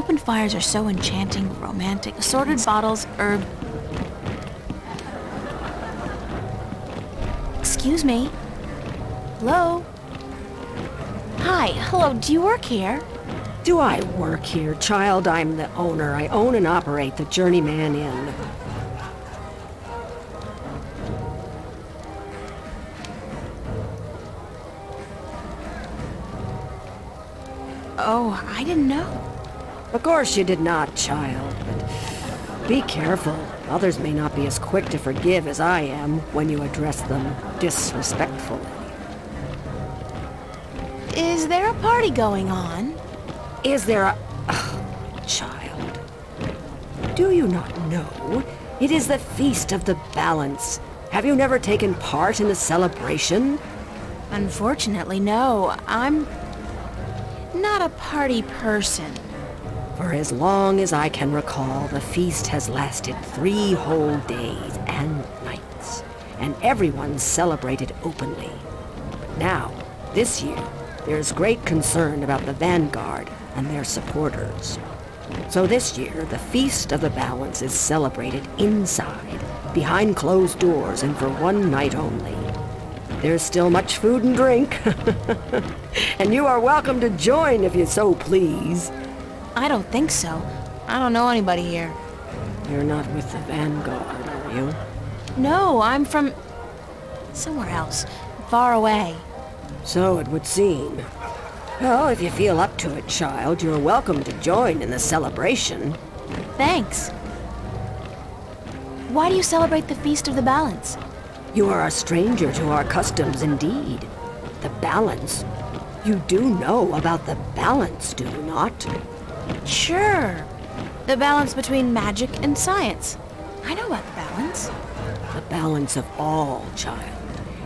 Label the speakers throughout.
Speaker 1: open fires are so enchanting, romantic, assorted bottles, herb... Excuse me? Hello? Hi, hello, do you work here?
Speaker 2: Do I work here, child? I'm the owner. I own and operate the Journeyman Inn.
Speaker 1: Oh, I didn't know.
Speaker 2: Of course you did not, child, but be careful. Others may not be as quick to forgive as I am when you address them disrespectfully.
Speaker 1: Is there a party going on?
Speaker 2: Is there a... child. Do you not know? It is the Feast of the Balance. Have you never taken part in the celebration?
Speaker 1: Unfortunately, no. I'm not a party person.
Speaker 2: For as long as I can recall, the feast has lasted 3 whole days and nights, and everyone celebrated openly. But now, this year, there's great concern about the Vanguard and their supporters. So this year, the Feast of the Balance is celebrated inside, behind closed doors, and for 1 night only. There's still much food and drink, and you are welcome to join if you so please.
Speaker 1: I don't think so. I don't know anybody here.
Speaker 2: You're not with the Vanguard, are you?
Speaker 1: No, I'm from... somewhere else. Far away.
Speaker 2: So it would seem. Well, if you feel up to it, child, you're welcome to join in the celebration.
Speaker 1: Thanks. Why do you celebrate the Feast of the Balance?
Speaker 2: You are a stranger to our customs indeed. The balance. You do know about the balance, do you not?
Speaker 1: Sure. The balance between magic and science. I know about the balance.
Speaker 2: The balance of all, child.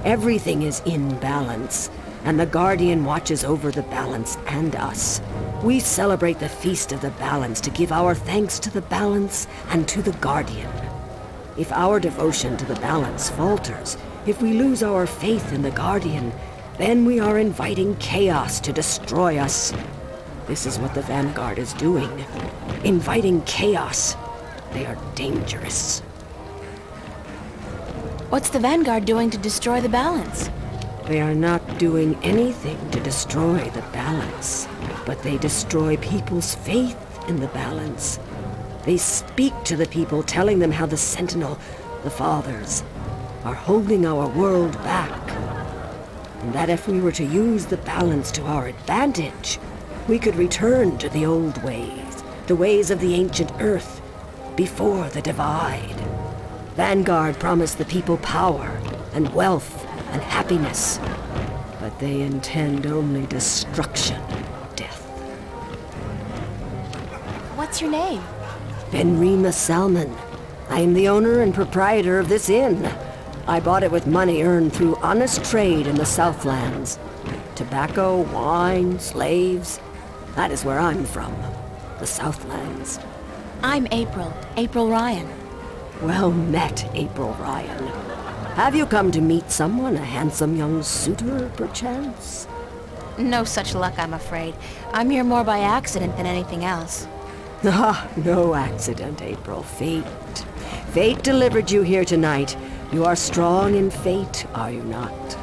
Speaker 2: Everything is in balance, and the Guardian watches over the balance and us. We celebrate the Feast of the Balance to give our thanks to the balance and to the Guardian. If our devotion to the balance falters, if we lose our faith in the Guardian, then we are inviting chaos to destroy us. This is what the Vanguard is doing. Inviting chaos. They are dangerous.
Speaker 1: What's the Vanguard doing to destroy the balance?
Speaker 2: They are not doing anything to destroy the balance, but they destroy people's faith in the balance. They speak to the people, telling them how the Sentinel, the Fathers, are holding our world back. And that if we were to use the balance to our advantage, we could return to the old ways, the ways of the ancient Earth, before the divide. Vanguard promised the people power and wealth and happiness, but they intend only destruction and death.
Speaker 1: What's your name?
Speaker 2: Benrima Salmon. I am the owner and proprietor of this inn. I bought it with money earned through honest trade in the Southlands. Tobacco, wine, slaves. That is where I'm from. The Southlands.
Speaker 1: I'm April Ryan.
Speaker 2: Well met, April Ryan. Have you come to meet someone, a handsome young suitor, perchance?
Speaker 1: No such luck, I'm afraid. I'm here more by accident than anything else.
Speaker 2: Ah, no accident, April. Fate. Fate delivered you here tonight. You are strong in fate, are you not?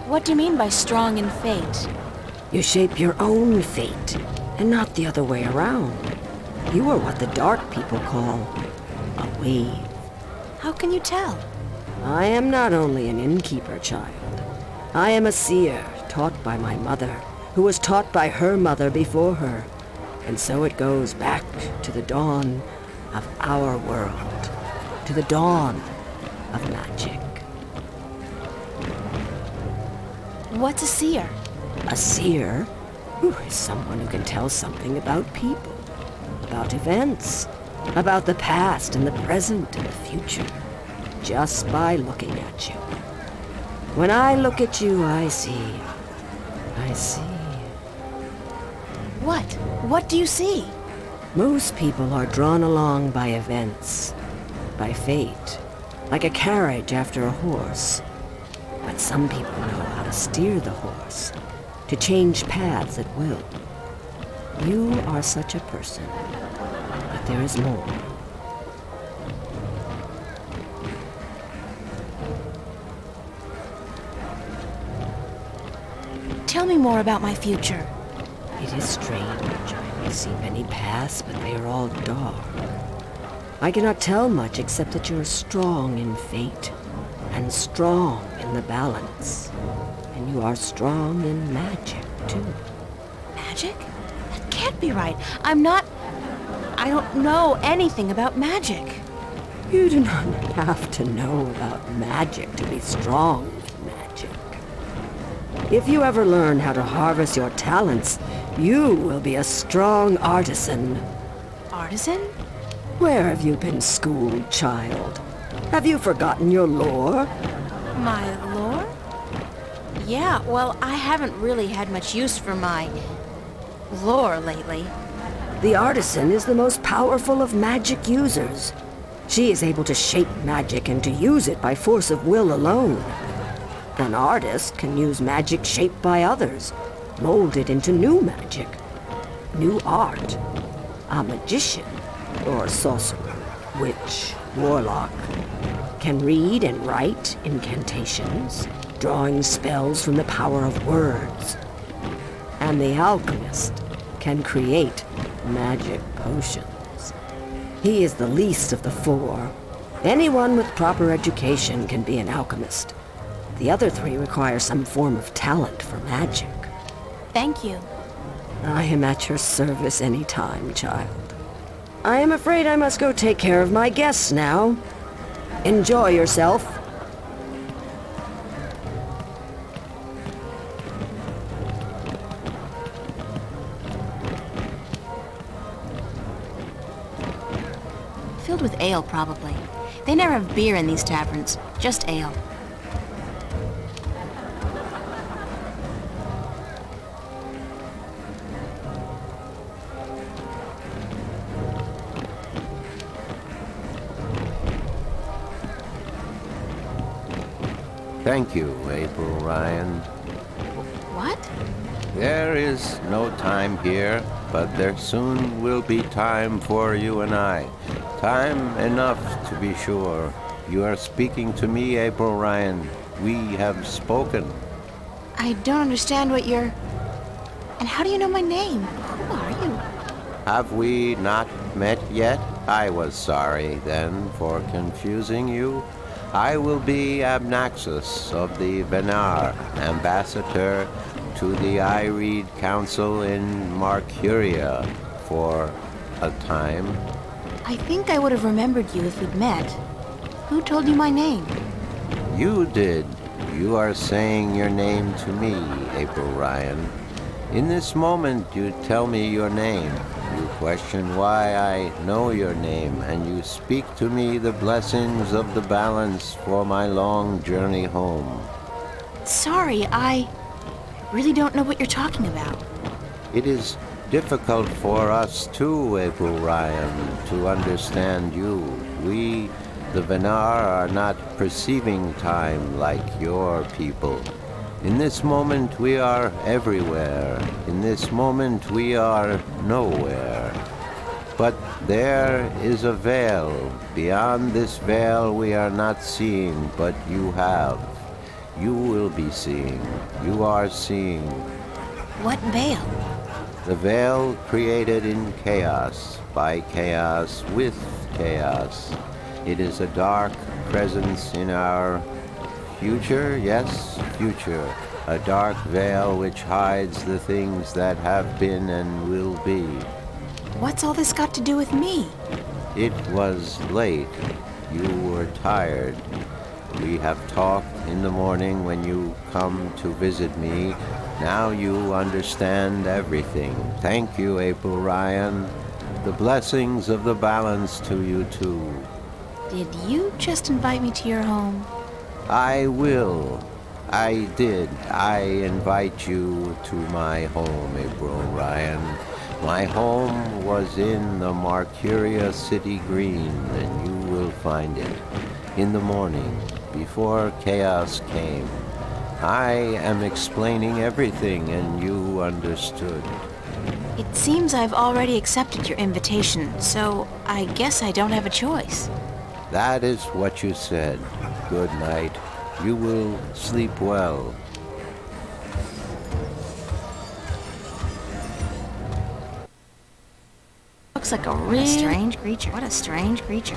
Speaker 1: What do you mean by strong in fate?
Speaker 2: You shape your own fate, and not the other way around. You are what the dark people call a wave.
Speaker 1: How can you tell?
Speaker 2: I am not only an innkeeper, child. I am a seer, taught by my mother, who was taught by her mother before her. And so it goes back to the dawn of our world, to the dawn of magic.
Speaker 1: What's a seer?
Speaker 2: A seer is someone who can tell something about people, about events, about the past and the present and the future, just by looking at you. When I look at you, I see.
Speaker 1: What? What do you see?
Speaker 2: Most people are drawn along by events, by fate, like a carriage after a horse. But some people know how to steer the horse, to change paths at will. You are such a person, but there is more.
Speaker 1: Tell me more about my future.
Speaker 2: It is strange. I see many paths, but they are all dark. I cannot tell much except that you are strong in fate, and strong in the balance. And you are strong in magic, too.
Speaker 1: Magic? That can't be right. I don't know anything about magic.
Speaker 2: You do not have to know about magic to be strong in magic. If you ever learn how to harvest your talents, you will be a strong artisan.
Speaker 1: Artisan?
Speaker 2: Where have you been schooled, child? Have you forgotten your lore?
Speaker 1: My lore? Yeah, well, I haven't really had much use for my lore lately.
Speaker 2: The artisan is the most powerful of magic users. She is able to shape magic and to use it by force of will alone. An artist can use magic shaped by others, molded into new magic, new art. A magician, or sorcerer, witch, warlock, can read and write incantations, drawing spells from the power of words. And the alchemist can create magic potions. He is the least of the four. Anyone with proper education can be an alchemist. The other three require some form of talent for magic.
Speaker 1: Thank you.
Speaker 2: I am at your service any time, child. I am afraid I must go take care of my guests now. Enjoy yourself.
Speaker 1: Filled with ale, probably. They never have beer in these taverns, just ale.
Speaker 3: Thank you, April Ryan.
Speaker 1: What?
Speaker 3: There is no time here, but there soon will be time for you and I. Time enough, to be sure. You are speaking to me, April Ryan. We have spoken.
Speaker 1: I don't understand what you're... And how do you know my name? Who are you?
Speaker 3: Have we not met yet? I was sorry, then, for confusing you. I will be Abnaxus of the Venar, ambassador to the Ireed Council in Marcuria for a time.
Speaker 1: I think I would have remembered you if we'd met. Who told you my name?
Speaker 3: You did. You are saying your name to me, April Ryan. In this moment, you tell me your name. You question why I know your name, and you speak to me the blessings of the balance for my long journey home.
Speaker 1: Sorry, I really don't know what you're talking about.
Speaker 3: It is difficult for us too, April Ryan, to understand you. We, the Venar, are not perceiving time like your people. In this moment we are everywhere. In this moment we are nowhere. But there is a veil. Beyond this veil we are not seeing, but you have. You will be seeing. You are seeing.
Speaker 1: What veil?
Speaker 3: The veil created in chaos, by chaos, with chaos. It is a dark presence in our future, yes, future. A dark veil which hides the things that have been and will be.
Speaker 1: What's all this got to do with me?
Speaker 3: It was late. You were tired. We have talked in the morning when you come to visit me. Now you understand everything. Thank you, April Ryan. The blessings of the balance to you too.
Speaker 1: Did you just invite me to your home?
Speaker 3: I will. I did. I invite you to my home, April Ryan. My home was in the Marcuria City Green, and you will find it in the morning, before chaos came. I am explaining everything, and you understood.
Speaker 1: It seems I've already accepted your invitation, so I guess I don't have a choice.
Speaker 3: That is what you said. Good night. You will sleep well.
Speaker 1: Looks like a real strange creature. What a strange creature.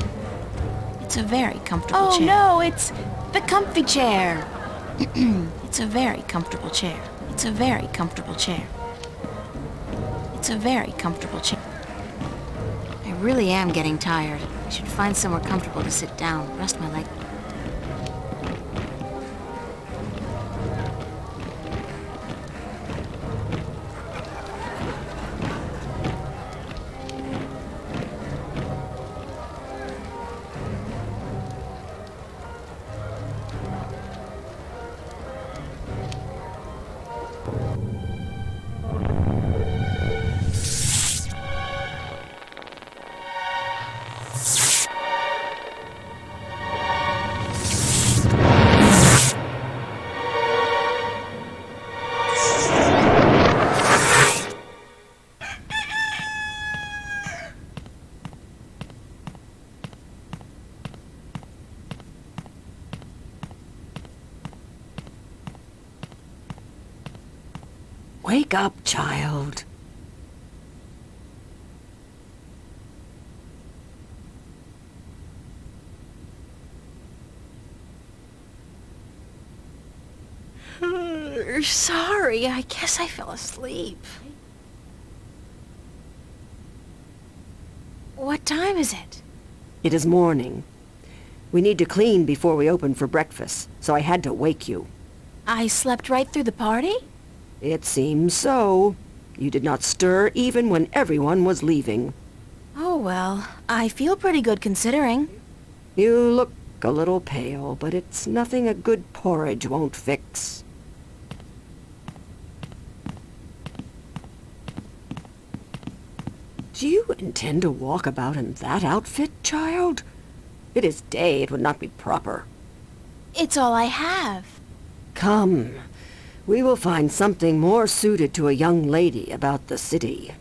Speaker 1: It's a very comfortable chair. Oh no, it's the comfy chair. It's a very comfortable chair. It's a very comfortable chair. It's a very comfortable chair. I really am getting tired. I should find somewhere comfortable to sit down, rest my leg.
Speaker 2: Wake up, child.
Speaker 1: Sorry, I guess I fell asleep. What time is it?
Speaker 2: It is morning. We need to clean before we open for breakfast, so I had to wake you.
Speaker 1: I slept right through the party?
Speaker 2: It seems so. You did not stir even when everyone was leaving.
Speaker 1: Oh well, I feel pretty good considering.
Speaker 2: You look a little pale, but it's nothing a good porridge won't fix. Do you intend to walk about in that outfit, child? It is day, it would not be proper.
Speaker 1: It's all I have.
Speaker 2: Come, we will find something more suited to a young lady about the city.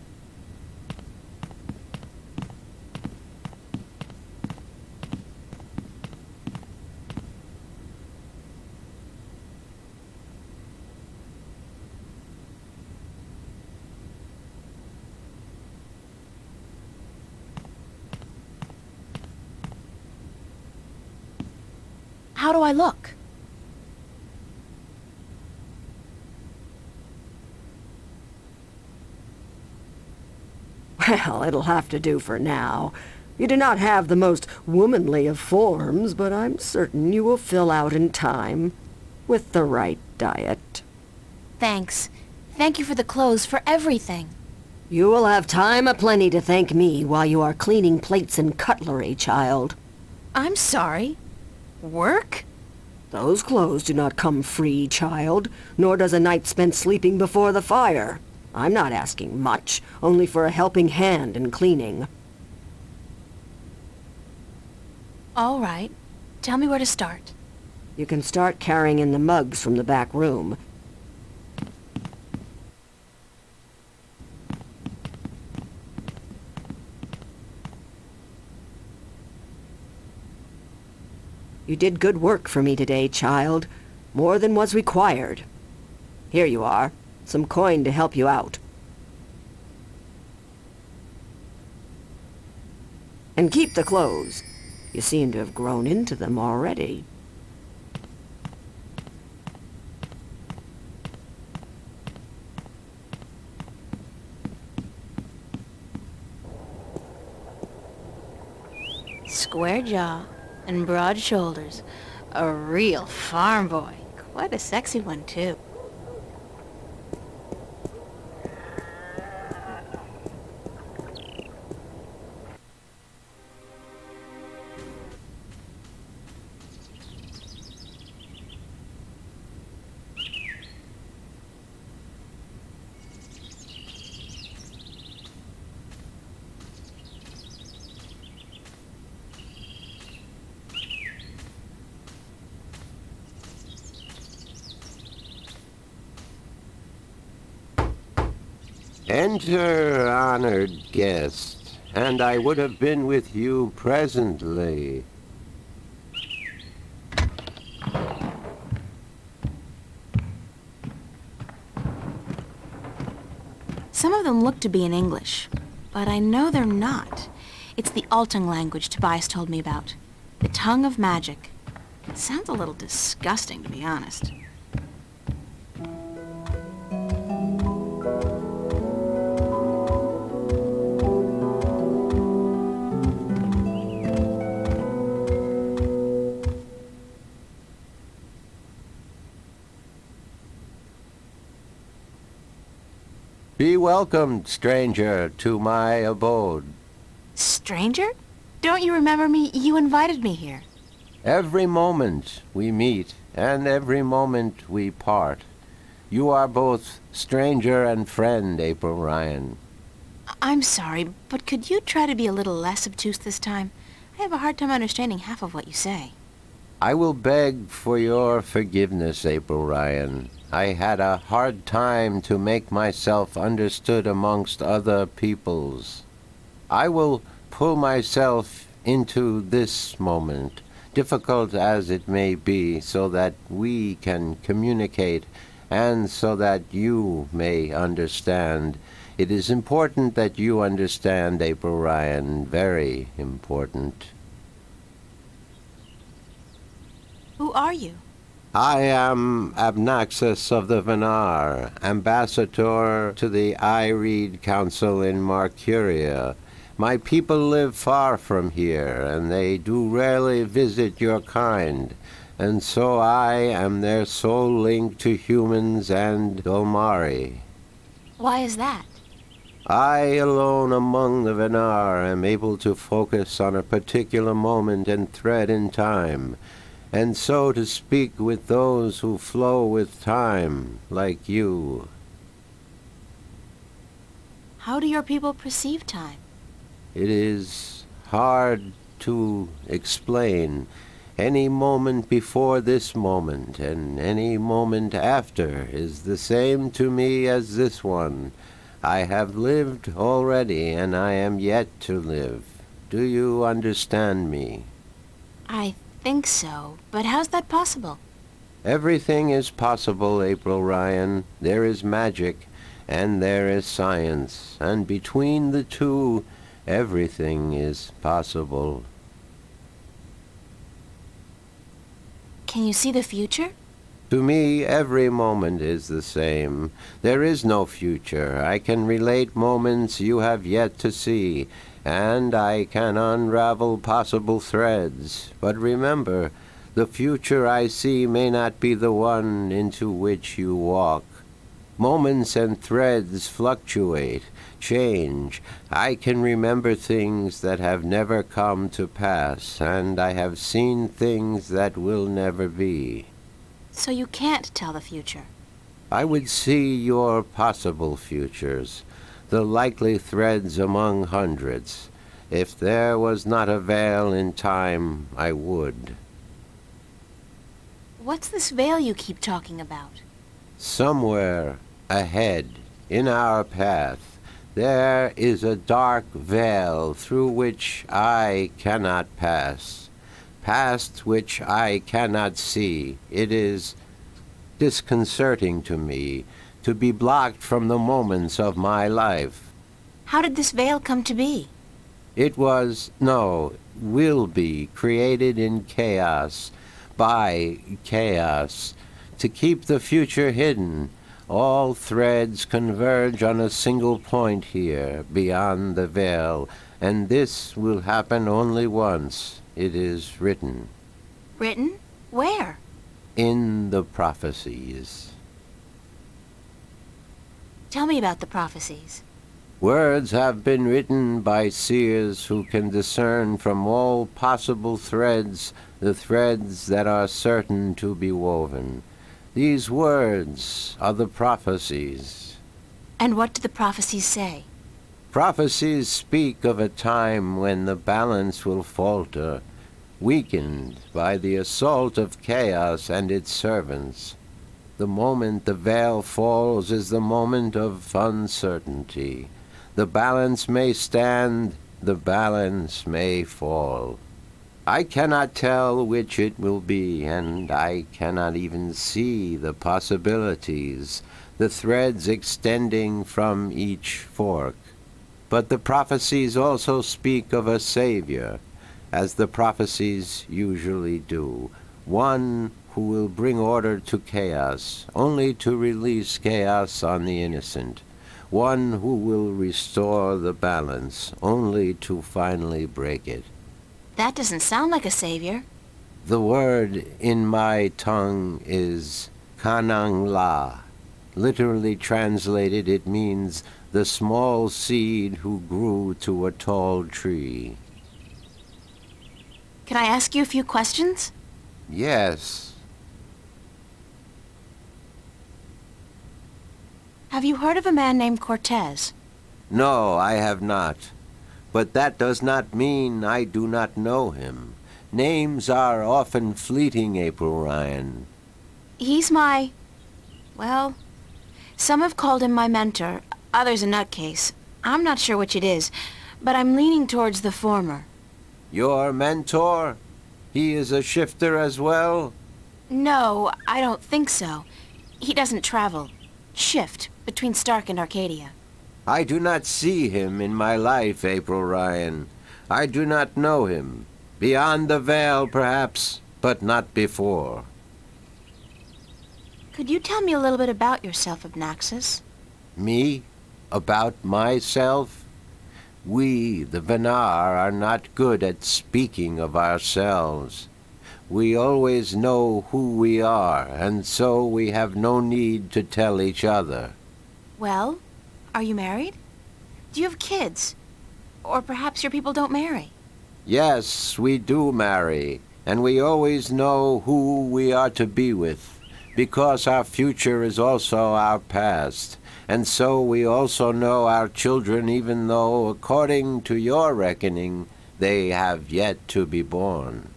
Speaker 1: How do I look?
Speaker 2: Well, it'll have to do for now. You do not have the most womanly of forms, but I'm certain you will fill out in time, with the right diet.
Speaker 1: Thanks. Thank you for the clothes, for everything.
Speaker 2: You will have time aplenty to thank me while you are cleaning plates and cutlery, child.
Speaker 1: I'm sorry. Work?
Speaker 2: Those clothes do not come free, child, nor does a night spent sleeping before the fire. I'm not asking much, only for a helping hand in cleaning.
Speaker 1: All right. Tell me where to start.
Speaker 2: You can start carrying in the mugs from the back room. You did good work for me today, child. More than was required. Here you are. Some coin to help you out. And keep the clothes. You seem to have grown into them already.
Speaker 1: Square jaw and broad shoulders. A real farm boy. Quite a sexy one, too.
Speaker 3: Enter, honored guest, and I would have been with you presently.
Speaker 1: Some of them look to be in English, but I know they're not. It's the Altung language Tobias told me about. The tongue of magic. It sounds a little disgusting, to be honest.
Speaker 3: Be welcomed, stranger, to my abode.
Speaker 1: Stranger? Don't you remember me? You invited me here.
Speaker 3: Every moment we meet, and every moment we part. You are both stranger and friend, April Ryan.
Speaker 1: I'm sorry, but could you try to be a little less obtuse this time? I have a hard time understanding half of what you say.
Speaker 3: I will beg for your forgiveness, April Ryan. I had a hard time to make myself understood amongst other peoples. I will pull myself into this moment, difficult as it may be, so that we can communicate and so that you may understand. It is important that you understand, April Ryan, very important.
Speaker 1: Who are you?
Speaker 3: I am Abnaxus of the Venar, ambassador to the Ireed Council in Marcuria. My people live far from here, and they do rarely visit your kind, and so I am their sole link to humans and Dolmari.
Speaker 1: Why is that?
Speaker 3: I alone among the Venar am able to focus on a particular moment and thread in time, and so to speak with those who flow with time, like you.
Speaker 1: How do your people perceive time?
Speaker 3: It is hard to explain. Any moment before this moment and any moment after is the same to me as this one. I have lived already, and I am yet to live. Do you understand me?
Speaker 1: I think so, but how's that possible?
Speaker 3: Everything is possible, April Ryan. There is magic, and there is science, and between the two, everything is possible.
Speaker 1: Can you see the future?
Speaker 3: To me, every moment is the same. There is no future. I can relate moments you have yet to see, and I can unravel possible threads. But remember, the future I see may not be the one into which you walk. Moments and threads fluctuate, change. I can remember things that have never come to pass, and I have seen things that will never be.
Speaker 1: So you can't tell the future?
Speaker 3: I would see your possible futures, the likely threads among hundreds. If there was not a veil in time, I would.
Speaker 1: What's this veil you keep talking about?
Speaker 3: Somewhere ahead, in our path, there is a dark veil through which I cannot pass, past which I cannot see. It is disconcerting to me to be blocked from the moments of my life.
Speaker 1: How did this veil come to be?
Speaker 3: It will be created in chaos, by chaos, to keep the future hidden. All threads converge on a single point here, beyond the veil, and this will happen only once. It is written.
Speaker 1: Written? Where?
Speaker 3: In the prophecies.
Speaker 1: Tell me about the prophecies.
Speaker 3: Words have been written by seers who can discern from all possible threads the threads that are certain to be woven. These words are the prophecies.
Speaker 1: And what do the prophecies say?
Speaker 3: Prophecies speak of a time when the balance will falter, weakened by the assault of chaos and its servants. The moment the veil falls is the moment of uncertainty. The balance may stand, the balance may fall. I cannot tell which it will be, and I cannot even see the possibilities, the threads extending from each fork. But the prophecies also speak of a Savior, as the prophecies usually do, one who will bring order to chaos, only to release chaos on the innocent, one who will restore the balance, only to finally break it.
Speaker 1: That doesn't sound like a savior.
Speaker 3: The word in my tongue is Kanang La. Literally translated, it means the small seed who grew to a tall tree.
Speaker 1: Can I ask you a few questions?
Speaker 3: Yes.
Speaker 1: Have you heard of a man named Cortez?
Speaker 3: No, I have not. But that does not mean I do not know him. Names are often fleeting, April Ryan.
Speaker 1: He's well, some have called him my mentor, others a nutcase. I'm not sure which it is, but I'm leaning towards the former.
Speaker 3: Your mentor? He is a shifter as well?
Speaker 1: No, I don't think so. He doesn't shift, between Stark and Arcadia.
Speaker 3: I do not see him in my life, April Ryan. I do not know him. Beyond the veil, perhaps, but not before.
Speaker 1: Could you tell me a little bit about yourself, Abnaxis?
Speaker 3: Me? About myself? We, the Venar, are not good at speaking of ourselves. We always know who we are, and so we have no need to tell each other.
Speaker 1: Well, are you married? Do you have kids? Or perhaps your people don't marry?
Speaker 3: Yes, we do marry, and we always know who we are to be with, because our future is also our past, and so we also know our children even though, according to your reckoning, they have yet to be born.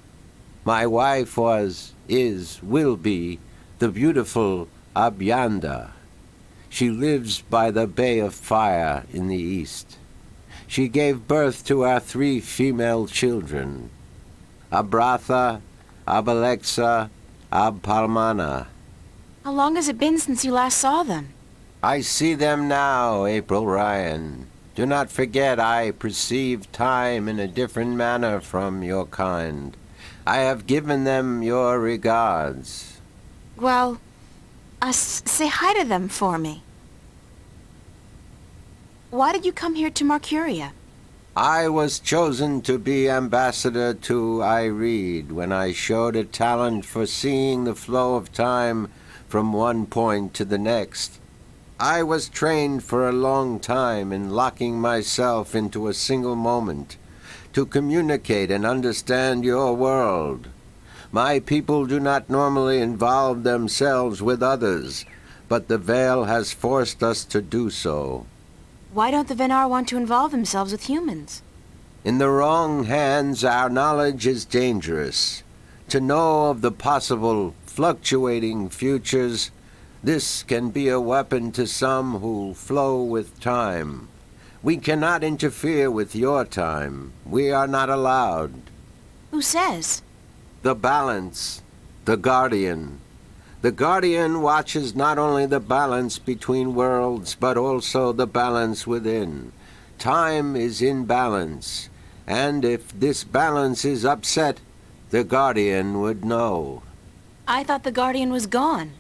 Speaker 3: My wife will be, the beautiful Abyanda. She lives by the Bay of Fire in the east. She gave birth to our 3 female children, Abratha, Abalexa, Abpalmana.
Speaker 1: How long has it been since you last saw them?
Speaker 3: I see them now, April Ryan. Do not forget I perceive time in a different manner from your kind. I have given them your regards.
Speaker 1: Well, say hi to them for me. Why did you come here to Marcuria?
Speaker 3: I was chosen to be ambassador to Ireed when I showed a talent for seeing the flow of time from one point to the next. I was trained for a long time in locking myself into a single moment to communicate and understand your world. My people do not normally involve themselves with others, but the veil has forced us to do so.
Speaker 1: Why don't the Venar want to involve themselves with humans?
Speaker 3: In the wrong hands, our knowledge is dangerous. To know of the possible fluctuating futures, this can be a weapon to some who flow with time. We cannot interfere with your time. We are not allowed.
Speaker 1: Who says?
Speaker 3: The balance, the guardian. The guardian watches not only the balance between worlds, but also the balance within. Time is in balance, and if this balance is upset, the guardian would know.
Speaker 1: I thought the guardian was gone.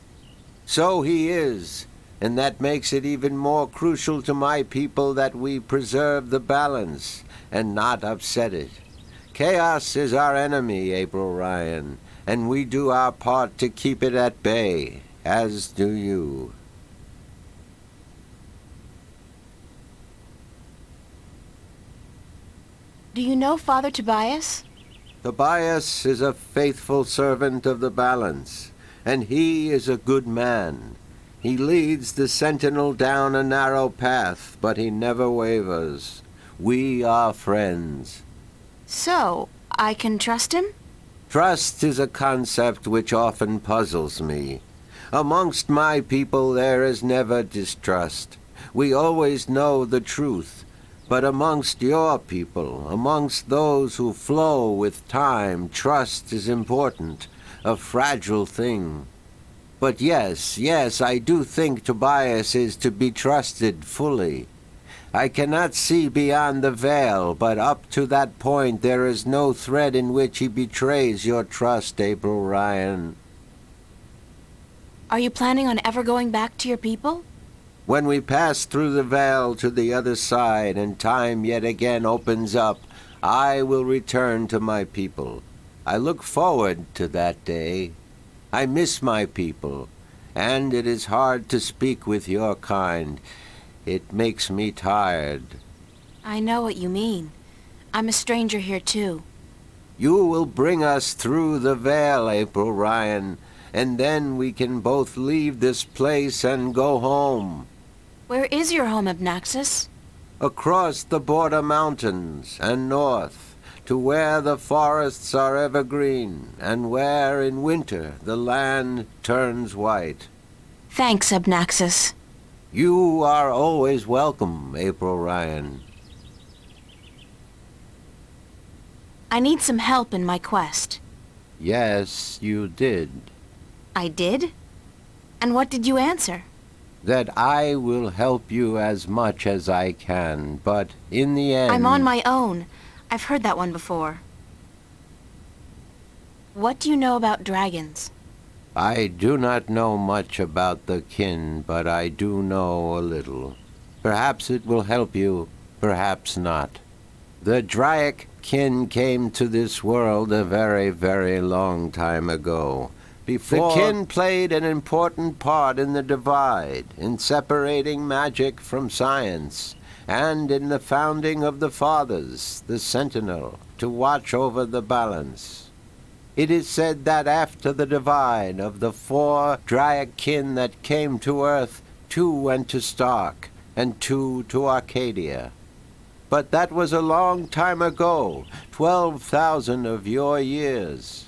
Speaker 3: So he is, and that makes it even more crucial to my people that we preserve the balance and not upset it. Chaos is our enemy, April Ryan, and we do our part to keep it at bay, as do you.
Speaker 1: Do you know Father Tobias?
Speaker 3: Tobias is a faithful servant of the balance, and he is a good man. He leads the sentinel down a narrow path, but he never wavers. We are friends.
Speaker 1: So, I can trust him?
Speaker 3: Trust is a concept which often puzzles me. Amongst my people there is never distrust. We always know the truth. But amongst your people, amongst those who flow with time, trust is important, a fragile thing. But yes, I do think Tobias is to be trusted fully. I cannot see beyond the veil, but up to that point there is no thread in which he betrays your trust, April Ryan.
Speaker 1: Are you planning on ever going back to your people?
Speaker 3: When we pass through the veil to the other side and time yet again opens up, I will return to my people. I look forward to that day. I miss my people, and it is hard to speak with your kind. It makes me tired.
Speaker 1: I know what you mean. I'm a stranger here too.
Speaker 3: You will bring us through the veil, April Ryan, and then we can both leave this place and go home.
Speaker 1: Where is your home, Abnaxis?
Speaker 3: Across the border mountains and north, to where the forests are evergreen, and where in winter the land turns white.
Speaker 1: Thanks, Abnaxis.
Speaker 3: You are always welcome, April Ryan.
Speaker 1: I need some help in my quest.
Speaker 3: Yes, you did.
Speaker 1: I did? And what did you answer?
Speaker 3: That I will help you as much as I can, but in the end...
Speaker 1: I'm on my own. I've heard that one before. What do you know about dragons?
Speaker 3: I do not know much about the kin, but I do know a little. Perhaps it will help you, perhaps not. The Draic kin came to this world a very, very long time ago. Before, the kin played an important part in the divide, in separating magic from science, and in the founding of the Fathers, the Sentinel, to watch over the balance. It is said that after the divide of the 4 Draic kin that came to Earth, 2 went to Stark, and 2 to Arcadia. But that was a long time ago, 12,000 of your years.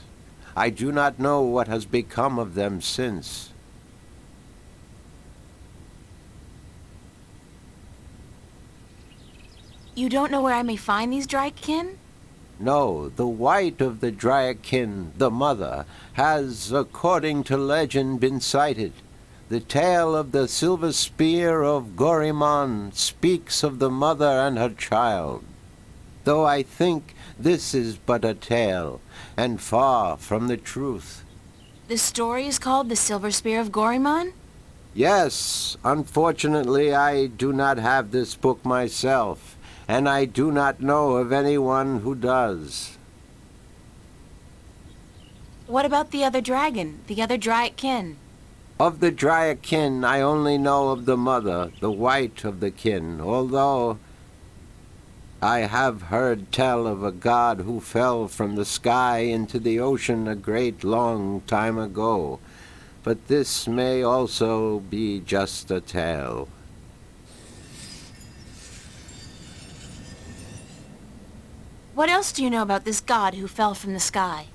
Speaker 3: I do not know what has become of them since.
Speaker 1: You don't know where I may find these Draic kin?
Speaker 3: No, the white of the Draic kin, the mother, has, according to legend, been sighted. The tale of the silver spear of Gorimon speaks of the mother and her child. Though I think this is but a tale, and far from the truth.
Speaker 1: The story is called The Silver Spear of Gorimon?
Speaker 3: Yes, unfortunately I do not have this book myself, and I do not know of anyone who does.
Speaker 1: What about the other dragon, the other Draic kin?
Speaker 3: Of the Draic kin, I only know of the mother, the white of the kin, although I have heard tell of a god who fell from the sky into the ocean a great long time ago. But this may also be just a tale.
Speaker 1: What else do you know about this god who fell from the sky?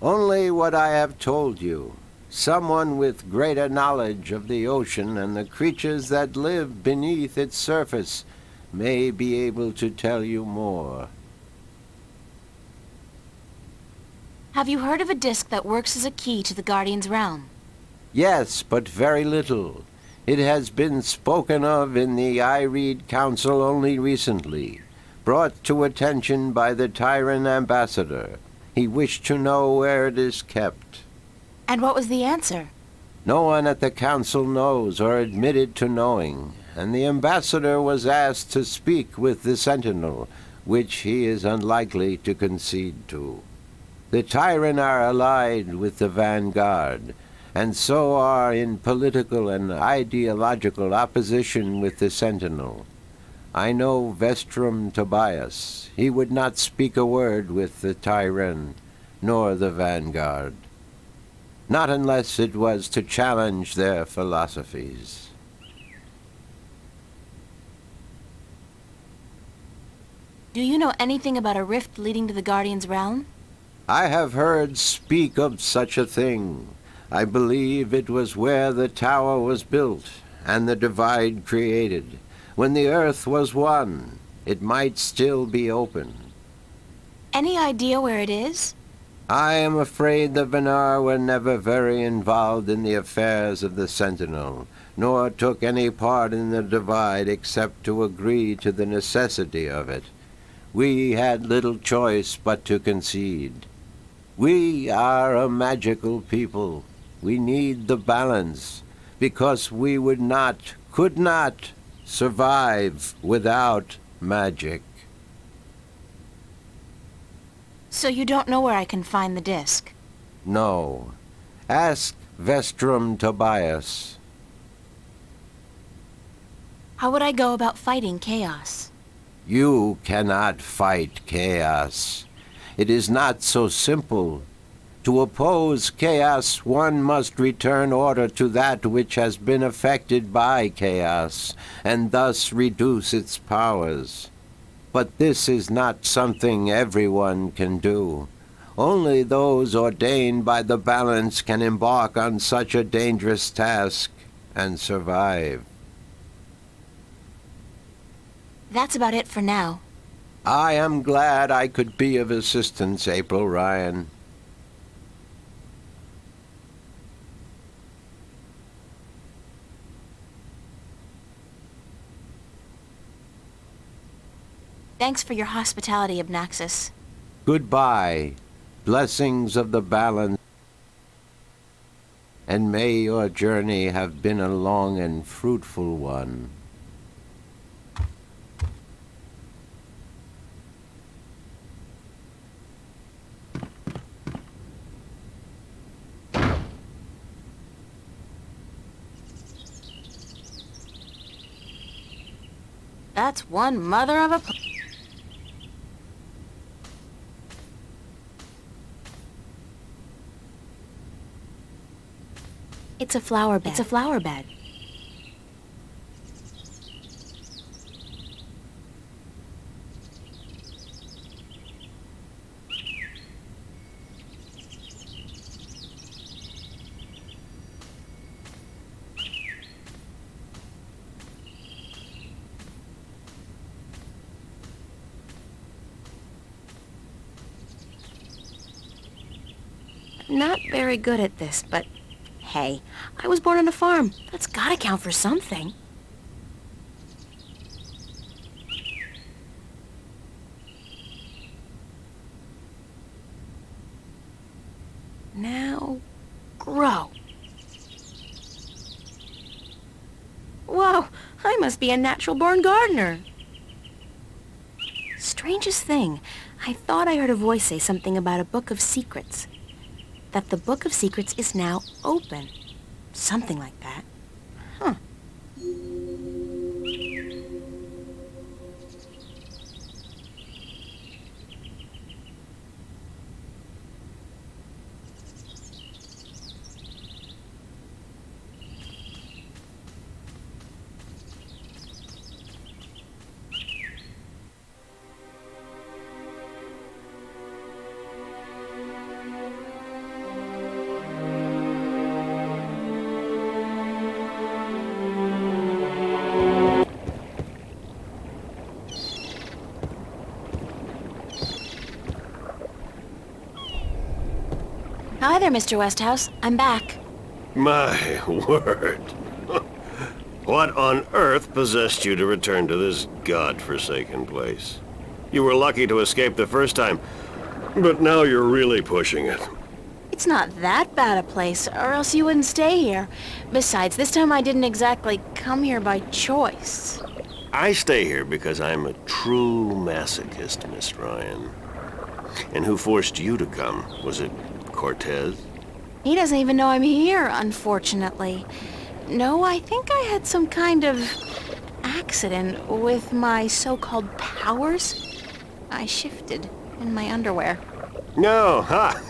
Speaker 3: Only what I have told you. Someone with greater knowledge of the ocean and the creatures that live beneath its surface may be able to tell you more.
Speaker 1: Have you heard of a disc that works as a key to the Guardian's realm?
Speaker 3: Yes, but very little. It has been spoken of in the Ireed Council only recently, brought to attention by the Tyrant ambassador. He wished to know where it is kept.
Speaker 1: And what was the answer?
Speaker 3: No one at the council knows or admitted to knowing, and the ambassador was asked to speak with the Sentinel, which he is unlikely to concede to. The Tyrant are allied with the Vanguard, and so are in political and ideological opposition with the Sentinel. I know Vestrum Tobias. He would not speak a word with the Tyrant, nor the Vanguard. Not unless it was to challenge their philosophies.
Speaker 1: Do you know anything about a rift leading to the Guardian's realm?
Speaker 3: I have heard speak of such a thing. I believe it was where the tower was built and the divide created. When the earth was one, it might still be open.
Speaker 1: Any idea where it is?
Speaker 3: I am afraid the Venar were never very involved in the affairs of the Sentinel, nor took any part in the divide except to agree to the necessity of it. We had little choice but to concede. We are a magical people. We need the balance, because we could not survive without magic.
Speaker 1: So you don't know where I can find the disc?
Speaker 3: No. Ask Vestrum Tobias.
Speaker 1: How would I go about fighting chaos?
Speaker 3: You cannot fight chaos. It is not so simple. To oppose chaos, one must return order to that which has been affected by chaos, and thus reduce its powers. But this is not something everyone can do. Only those ordained by the balance can embark on such a dangerous task and survive.
Speaker 1: That's about it for now.
Speaker 3: I am glad I could be of assistance, April Ryan.
Speaker 1: Thanks for your hospitality, Obnaxis.
Speaker 3: Goodbye. Blessings of the balance. And may your journey have been a long and fruitful one.
Speaker 1: That's one mother of a... It's a flower bed. It's a flower bed. Not very good at this, but hey, I was born on a farm. That's gotta count for something. Now, grow. Whoa, I must be a natural-born gardener. Strangest thing, I thought I heard a voice say something about a book of secrets. That the Book of Secrets is now open. Something like that. Huh. Hi there, Mr. Westhouse. I'm back.
Speaker 4: My word. What on earth possessed you to return to this godforsaken place? You were lucky to escape the first time, but now you're really pushing it.
Speaker 1: It's not that bad a place, or else you wouldn't stay here. Besides, this time I didn't exactly come here by choice.
Speaker 4: I stay here because I'm a true masochist, Miss Ryan. And who forced you to come? Was it Cortez?
Speaker 1: He doesn't even know I'm here, unfortunately. No, I think I had some kind of accident with my so-called powers. I shifted in my underwear.
Speaker 4: No, ha!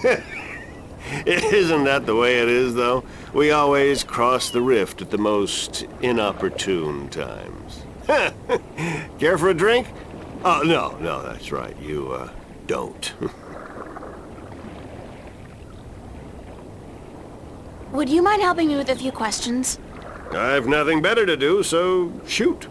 Speaker 4: Isn't that the way it is, though? We always cross the rift at the most inopportune times. Care for a drink? Oh, no, that's right. You, don't.
Speaker 1: Would you mind helping me with a few questions?
Speaker 4: I've nothing better to do, so shoot.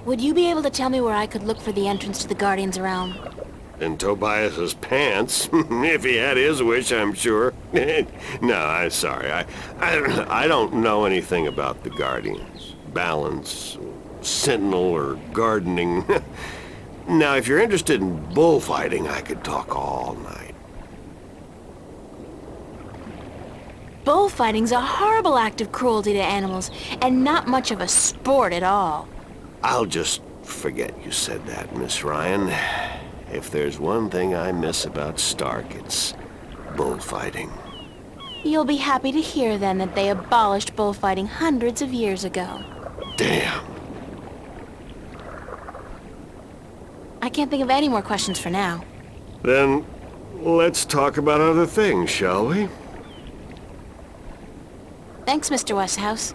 Speaker 1: Would you be able to tell me where I could look for the entrance to the Guardian's realm?
Speaker 4: In Tobias's pants, if he had his wish, I'm sure. No, I'm sorry. I don't know anything about the Guardians. Balance, Sentinel, or gardening. Now, if you're interested in bullfighting, I could talk all night.
Speaker 1: Bullfighting's a horrible act of cruelty to animals, and not much of a sport at all.
Speaker 4: I'll just forget you said that, Miss Ryan. If there's one thing I miss about Stark, it's bullfighting.
Speaker 1: You'll be happy to hear, then, that they abolished bullfighting hundreds of years ago.
Speaker 4: Damn.
Speaker 1: I can't think of any more questions for now.
Speaker 4: Then, let's talk about other things, shall we?
Speaker 1: Thanks, Mr. Westhouse.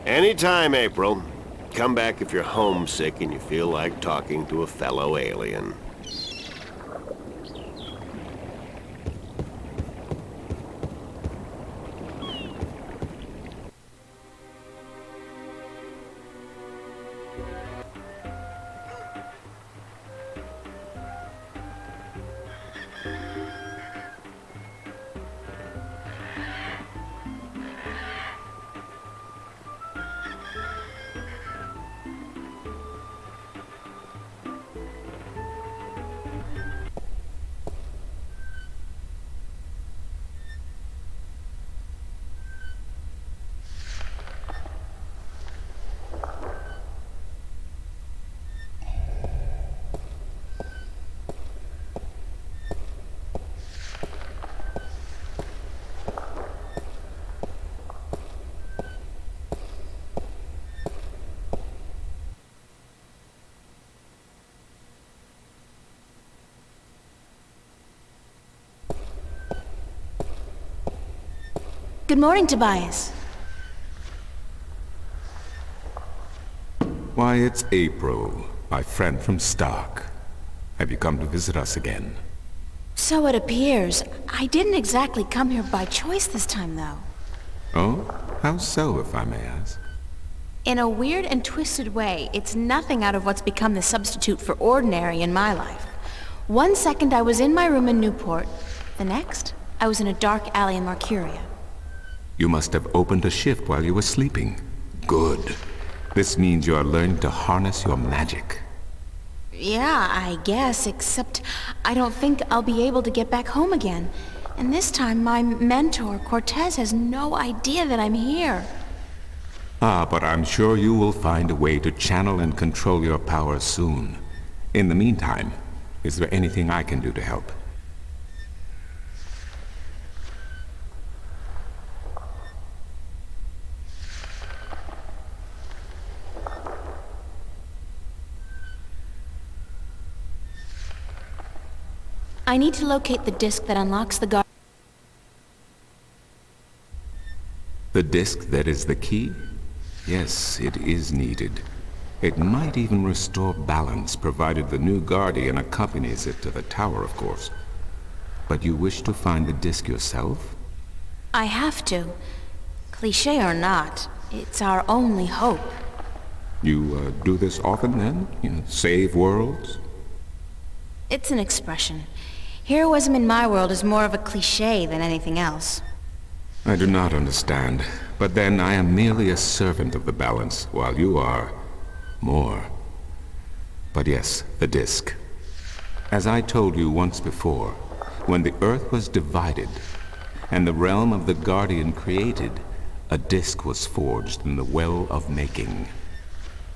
Speaker 4: Anytime, April. Come back if you're homesick and you feel like talking to a fellow alien.
Speaker 1: Good morning, Tobias.
Speaker 5: Why, it's April, my friend from Stark. Have you come to visit us again?
Speaker 1: So it appears. I didn't exactly come here by choice this time, though.
Speaker 5: Oh? How so, if I may ask?
Speaker 1: In a weird and twisted way, it's nothing out of what's become the substitute for ordinary in my life. One second I was in my room in Newport. The next, I was in a dark alley in Mercuria.
Speaker 5: You must have opened a shift while you were sleeping. Good. This means you are learning to harness your magic.
Speaker 1: Yeah, I guess, except I don't think I'll be able to get back home again. And this time my mentor, Cortez, has no idea that I'm here.
Speaker 5: Ah, but I'm sure you will find a way to channel and control your power soon. In the meantime, is there anything I can do to help?
Speaker 1: I need to locate the disc that unlocks the guard.
Speaker 5: The disc that is the key? Yes, it is needed. It might even restore balance, provided the new Guardian accompanies it to the tower, of course. But you wish to find the disc yourself?
Speaker 1: I have to. Cliché or not, it's our only hope.
Speaker 5: You do this often, then? Save worlds?
Speaker 1: It's an expression. Heroism in my world is more of a cliché than anything else.
Speaker 5: I do not understand. But then I am merely a servant of the balance, while you are more. But yes, the disc. As I told you once before, when the Earth was divided, and the realm of the Guardian created, a disc was forged in the Well of Making.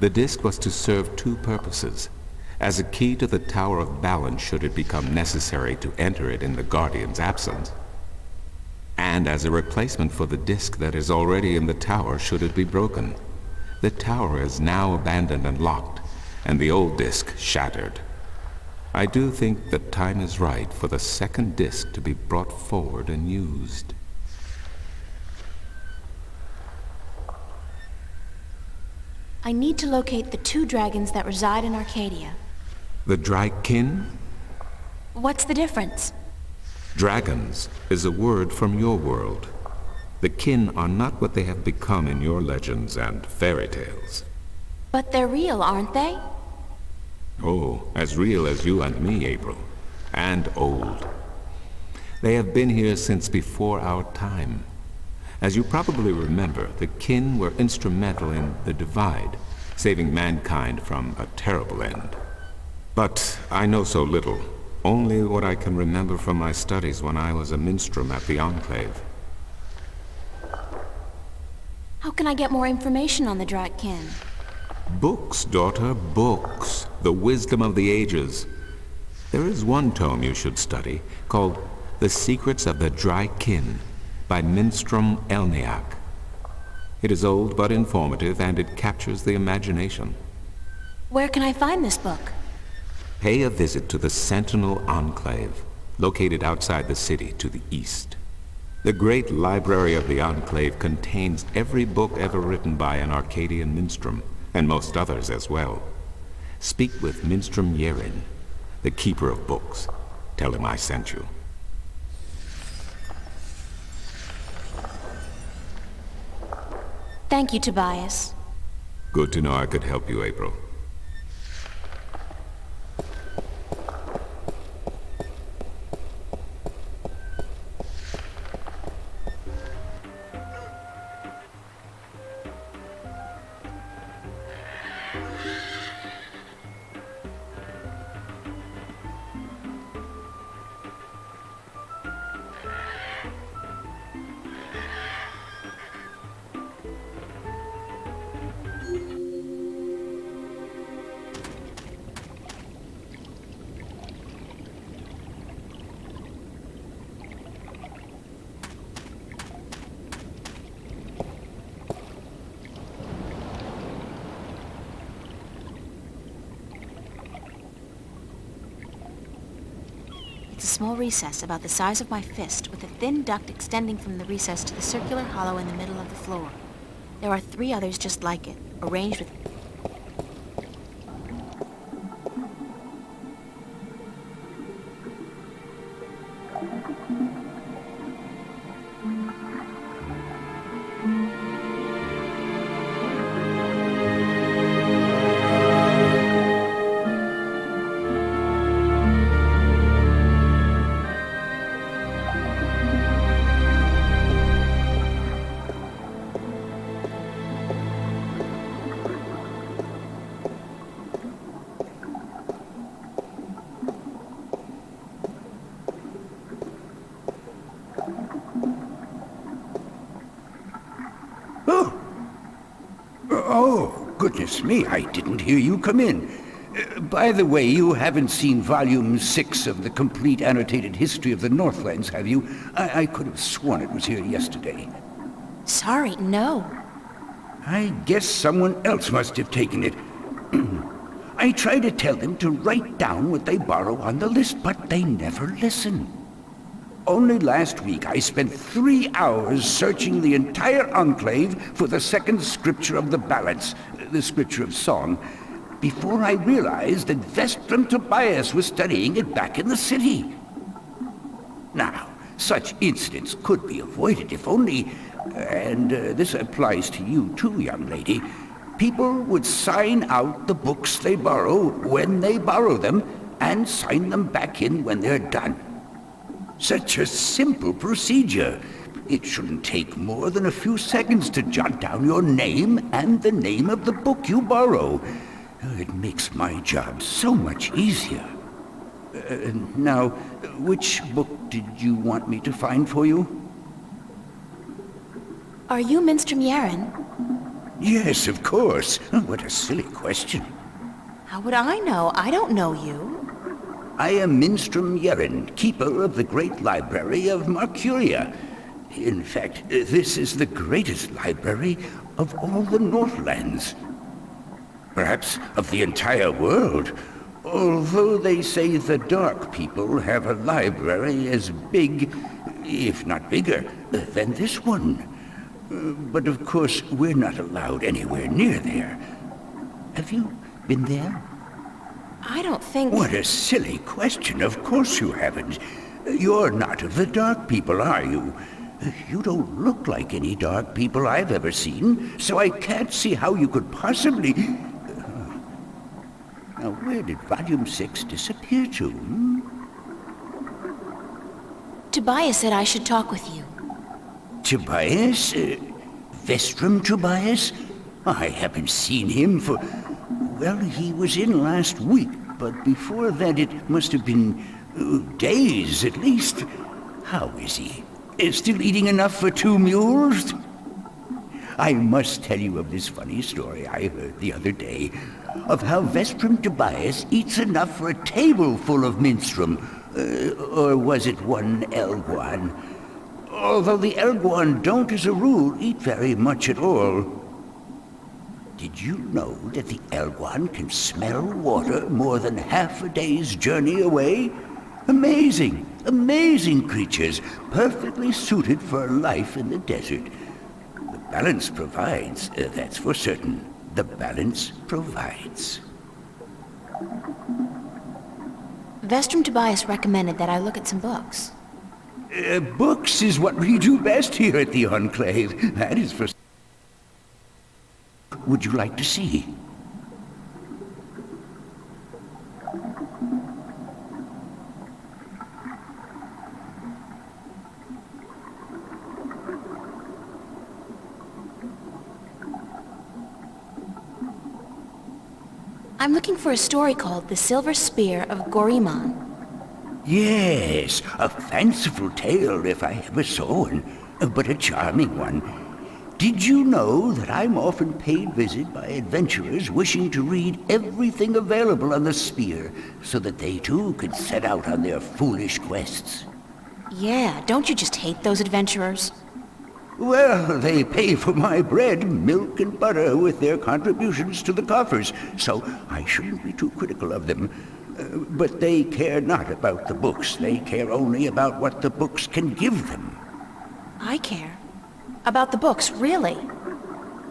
Speaker 5: The disc was to serve two purposes. As a key to the Tower of Balance should it become necessary to enter it in the Guardian's absence, and as a replacement for the disc that is already in the tower should it be broken. The tower is now abandoned and locked, and the old disc shattered. I do think the time is right for the second disc to be brought forward and used.
Speaker 1: I need to locate the 2 dragons that reside in Arcadia.
Speaker 5: The Drykin?
Speaker 1: What's the difference?
Speaker 5: Dragons is a word from your world. The kin are not what they have become in your legends and fairy tales.
Speaker 1: But they're real, aren't they?
Speaker 5: Oh, as real as you and me, April. And old. They have been here since before our time. As you probably remember, the kin were instrumental in the Divide, saving mankind from a terrible end. But I know so little. Only what I can remember from my studies when I was a minstrel at the Enclave.
Speaker 1: How can I get more information on the Drykin?
Speaker 5: Books, daughter, books. The wisdom of the ages. There is one tome you should study, called The Secrets of the Drykin, by Minstrom Elniak. It is old but informative, and it captures the imagination.
Speaker 1: Where can I find this book?
Speaker 5: Pay a visit to the Sentinel Enclave, located outside the city to the east. The great library of the Enclave contains every book ever written by an Arcadian minstrel, and most others as well. Speak with Minstrom Yerin, the keeper of books. Tell him I sent you.
Speaker 1: Thank you, Tobias.
Speaker 5: Good to know I could help you, April.
Speaker 1: It's a small recess about the size of my fist, with a thin duct extending from the recess to the circular hollow in the middle of the floor. There are 3 others just like it, arranged with...
Speaker 6: Oh, goodness me, I didn't hear you come in. By the way, you haven't seen Volume 6 of the Complete Annotated History of the Northlands, have you? I could have sworn it was here yesterday.
Speaker 1: Sorry, no.
Speaker 6: I guess someone else must have taken it. I try to tell them to write down what they borrow on the list, but they never listen. Only last week I spent 3 hours searching the entire Enclave for the second scripture of the ballads, the scripture of song, before I realized that Vestrum Tobias was studying it back in the city. Now, such incidents could be avoided if only, and this applies to you too, young lady, people would sign out the books they borrow when they borrow them and sign them back in when they're done. Such a simple procedure. It shouldn't take more than a few seconds to jot down your name and the name of the book you borrow. It makes my job so much easier. Now, which book did you want me to find for you?
Speaker 1: Are you Minstrom Yerin?
Speaker 6: Yes, of course. What a silly question.
Speaker 1: How would I know? I don't know you.
Speaker 6: I am Minstrom Yerin, keeper of the Great Library of Marcuria. In fact, this is the greatest library of all the Northlands. Perhaps of the entire world, although they say the Dark People have a library as big, if not bigger, than this one. But of course, we're not allowed anywhere near there. Have you been there?
Speaker 1: I don't think...
Speaker 6: What a silly question. Of course you haven't. You're not of the Dark People, are you? You don't look like any Dark People I've ever seen, so I can't see how you could possibly... Now, where did Volume 6 disappear to?
Speaker 1: Tobias said I should talk with you.
Speaker 6: Tobias? Vestrum Tobias? I haven't seen him for... Well, he was in last week, but before that it must have been days at least. How is he? Still eating enough for 2 mules? I must tell you of this funny story I heard the other day, of how Vestrum Tobias eats enough for a table full of minstrum. Or was it one Elguan? Although the Elguan don't, as a rule, eat very much at all. Did you know that the Elguan can smell water more than half a day's journey away? Amazing, amazing creatures, perfectly suited for life in the desert. The balance provides, that's for certain. The balance provides.
Speaker 1: Vestrum Tobias recommended that I look at some books.
Speaker 6: Books is what we do best here at the Enclave. That is for... Would you like to see?
Speaker 1: I'm looking for a story called The Silver Spear of Gorimon.
Speaker 6: Yes, a fanciful tale if I ever saw one, but a charming one. Did you know that I'm often paid visit by adventurers wishing to read everything available on the spear, so that they too could set out on their foolish quests?
Speaker 1: Yeah, don't you just hate those adventurers?
Speaker 6: Well, they pay for my bread, milk, and butter with their contributions to the coffers, so I shouldn't be too critical of them. But they care not about the books. They care only about what the books can give them.
Speaker 1: I care. About the books, really?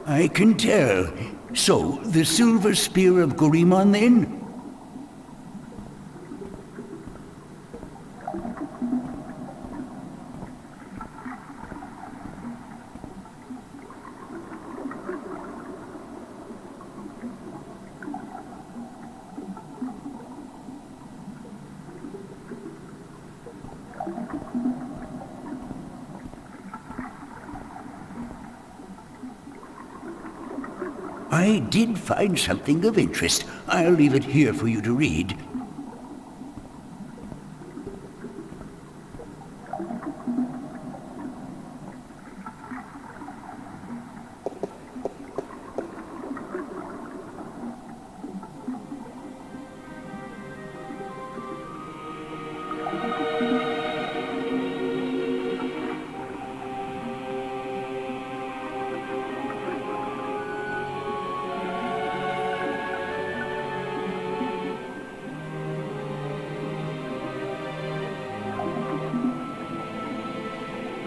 Speaker 6: I can tell. So, the Silver Spear of Gorimon, then? I did find something of interest. I'll leave it here for you to read.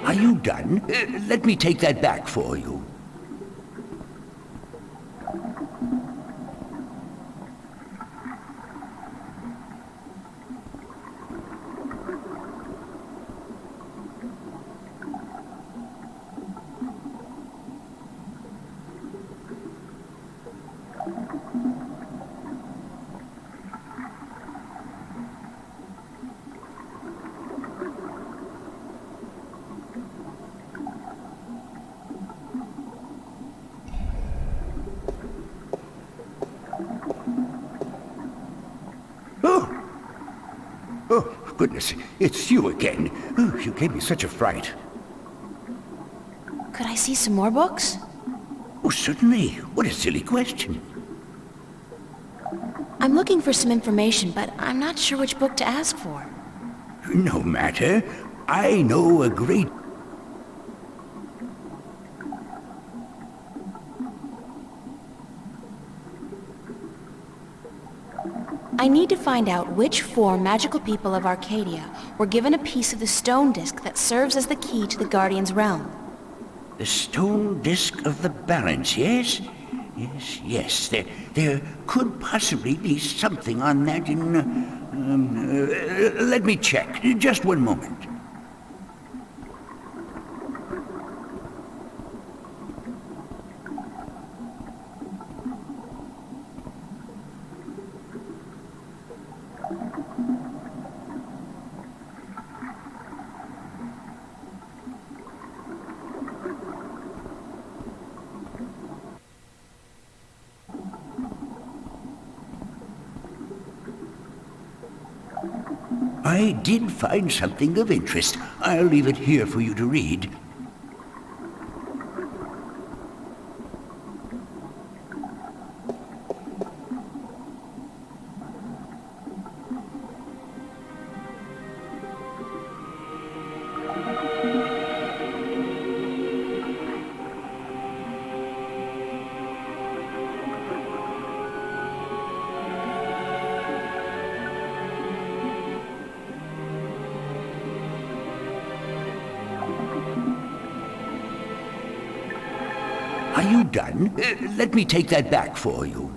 Speaker 6: Are you done? Let me take that back for you. Oh, goodness, it's you again. Oh, you gave me such a fright.
Speaker 1: Could I see some more books?
Speaker 6: Oh, certainly. What a silly question.
Speaker 1: I'm looking for some information, but I'm not sure which book to ask for.
Speaker 6: No matter. I know a great...
Speaker 1: I need to find out which 4 magical people of Arcadia were given a piece of the stone disc that serves as the key to the Guardian's realm.
Speaker 6: The stone disc of the balance, yes? Yes, there could possibly be something on that in... let me check. Just one moment. I did find something of interest. I'll leave it here for you to read. Are you done? Let me take that back for you.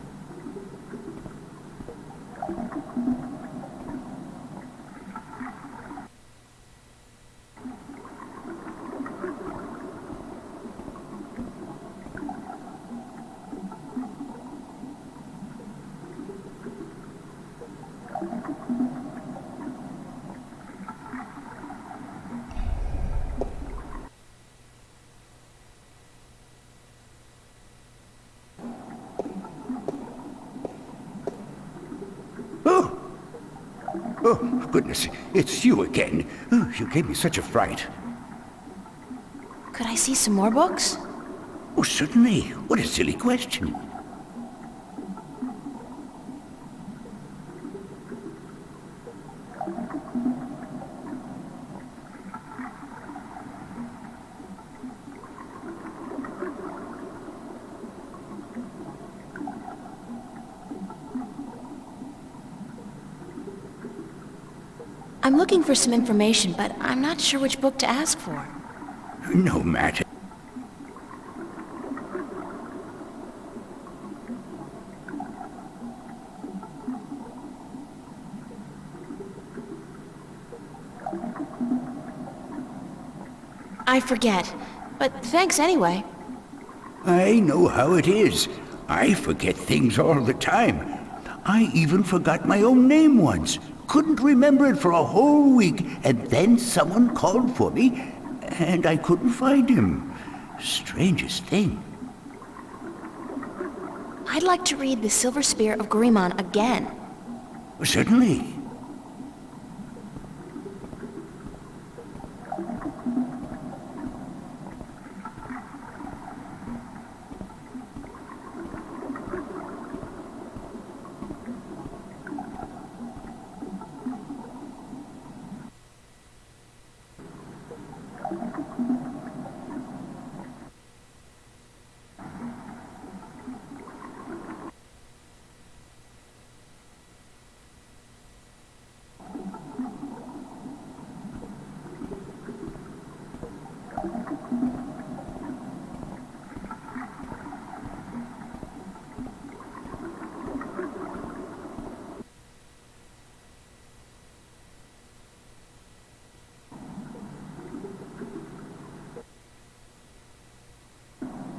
Speaker 6: Oh, goodness, it's you again. Oh, you gave me such a fright.
Speaker 1: Could I see some more books?
Speaker 6: Oh, certainly. What a silly question.
Speaker 1: I'm looking for some information, but I'm not sure which book to ask for.
Speaker 6: No matter.
Speaker 1: I forget, but thanks anyway.
Speaker 6: I know how it is. I forget things all the time. I even forgot my own name once. Couldn't remember it for a whole week, and then someone called for me, and I couldn't find him. Strangest thing.
Speaker 1: I'd like to read The Silver Spear of Grimon again.
Speaker 6: Certainly.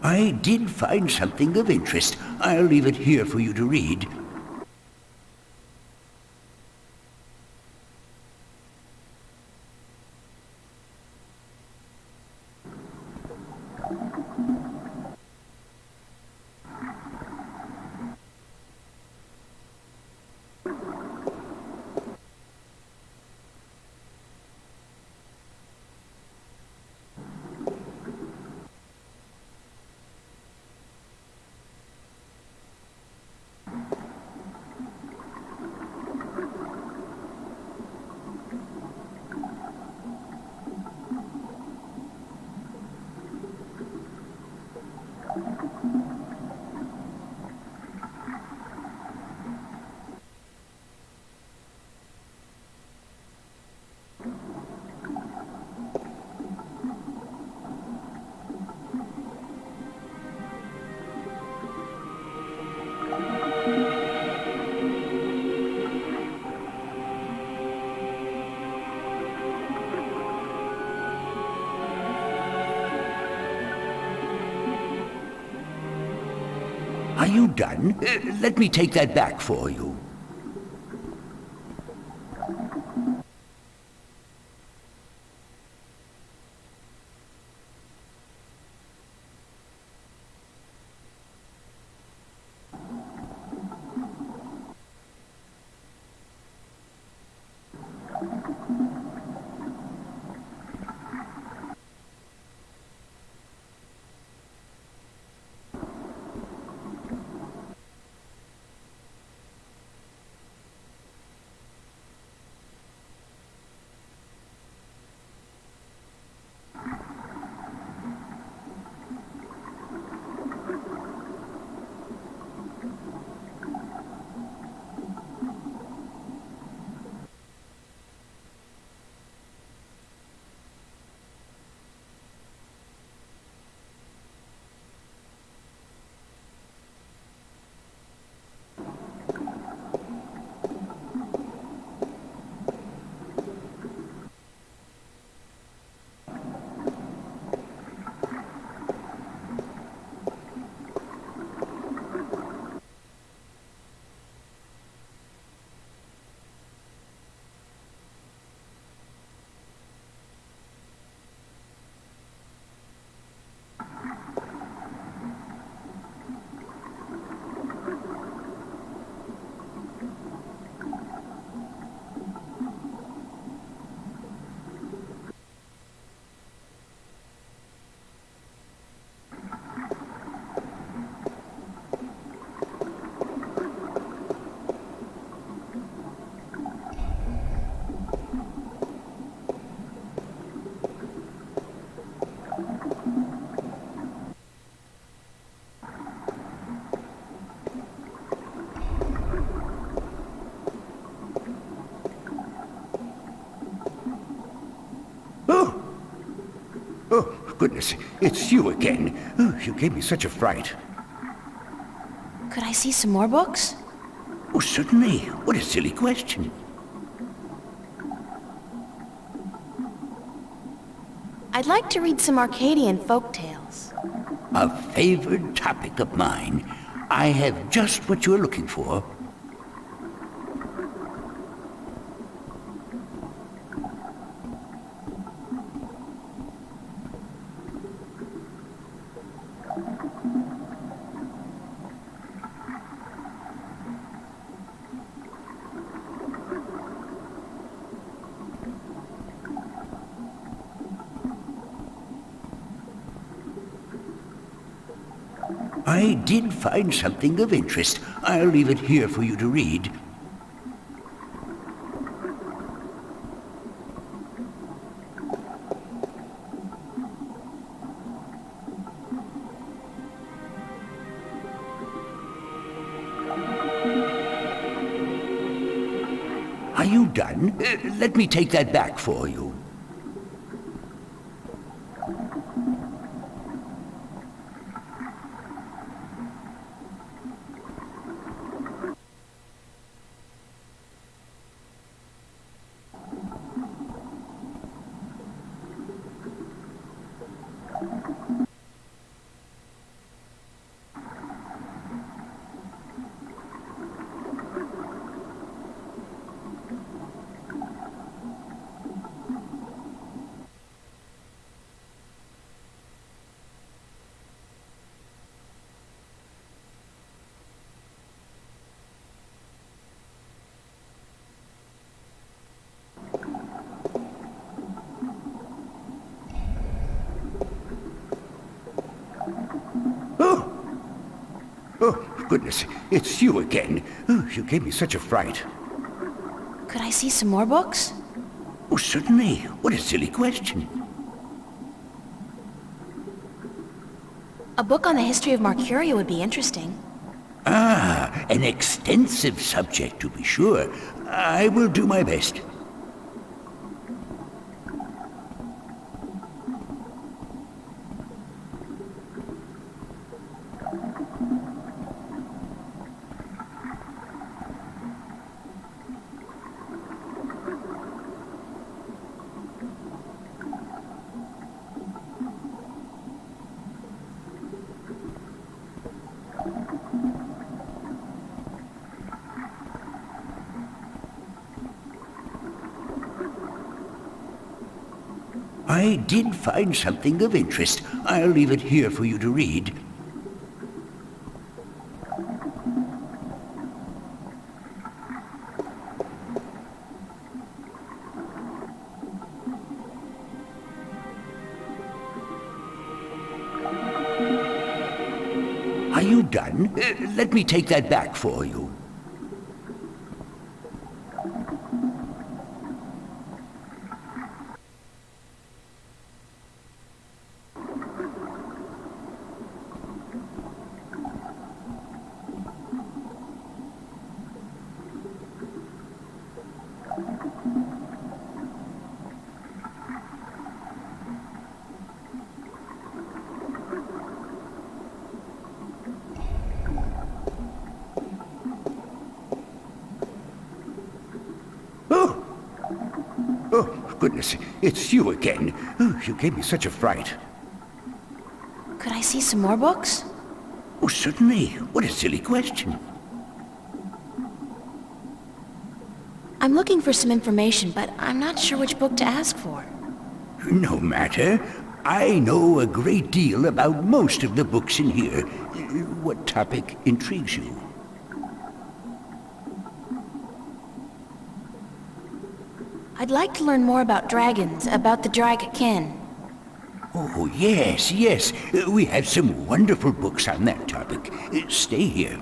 Speaker 6: I did find something of interest. I'll leave it here for you to read. Are you done? Let me take that back for you. Oh, goodness, it's you again. Oh, you gave me such a fright.
Speaker 1: Could I see some more books?
Speaker 6: Oh, certainly. What a silly question.
Speaker 1: I'd like to read some Arcadian folk tales.
Speaker 6: A favored topic of mine. I have just what you're looking for. I did find something of interest. I'll leave it here for you to read. Are you done? Let me take that back for you. Oh, goodness, it's you again. Oh, you gave me such a fright.
Speaker 1: Could I see some more books?
Speaker 6: Oh, certainly. What a silly question.
Speaker 1: A book on the history of Marcuria would be interesting.
Speaker 6: Ah, an extensive subject, to be sure. I will do my best. I did find something of interest. I'll leave it here for you to read. Are you done? Let me take that back for you. Oh, goodness, it's you again. Oh, you gave me such a fright.
Speaker 1: Could I see some more books?
Speaker 6: Oh, certainly. What a silly question.
Speaker 1: I'm looking for some information, but I'm not sure which book to ask for.
Speaker 6: No matter. I know a great deal about most of the books in here. What topic intrigues you?
Speaker 1: I'd like to learn more about dragons, about the Dragakin.
Speaker 6: Oh, yes, yes. We have some wonderful books on that topic. Stay here.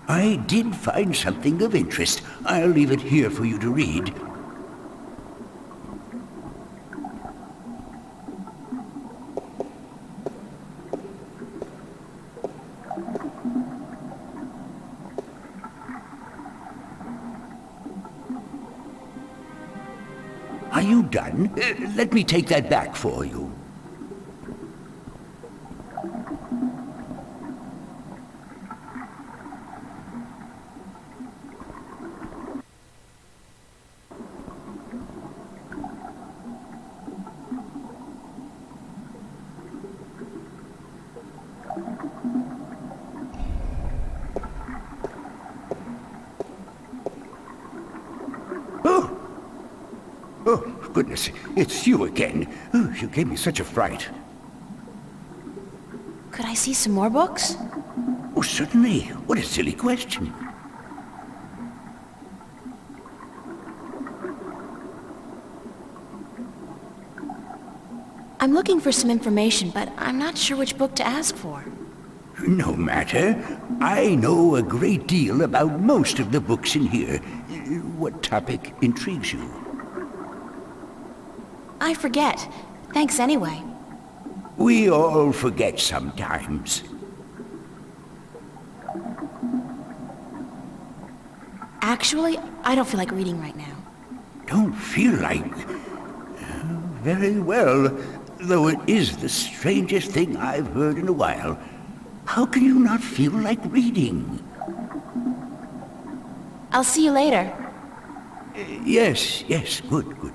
Speaker 6: I did find something of interest. I'll leave it here for you to read. Are you done? Let me take that back for you. Oh, goodness, it's you again. Oh, you gave me such a fright.
Speaker 1: Could I see some more books?
Speaker 6: Oh, certainly. What a silly question.
Speaker 1: I'm looking for some information, but I'm not sure which book to ask for.
Speaker 6: No matter. I know a great deal about most of the books in here. What topic intrigues you?
Speaker 1: I forget. Thanks anyway.
Speaker 6: We all forget sometimes.
Speaker 1: Actually, I don't feel like reading right now.
Speaker 6: Don't feel like... Very well, though it is the strangest thing I've heard in a while. How can you not feel like reading?
Speaker 1: I'll see you later.
Speaker 6: Yes, good.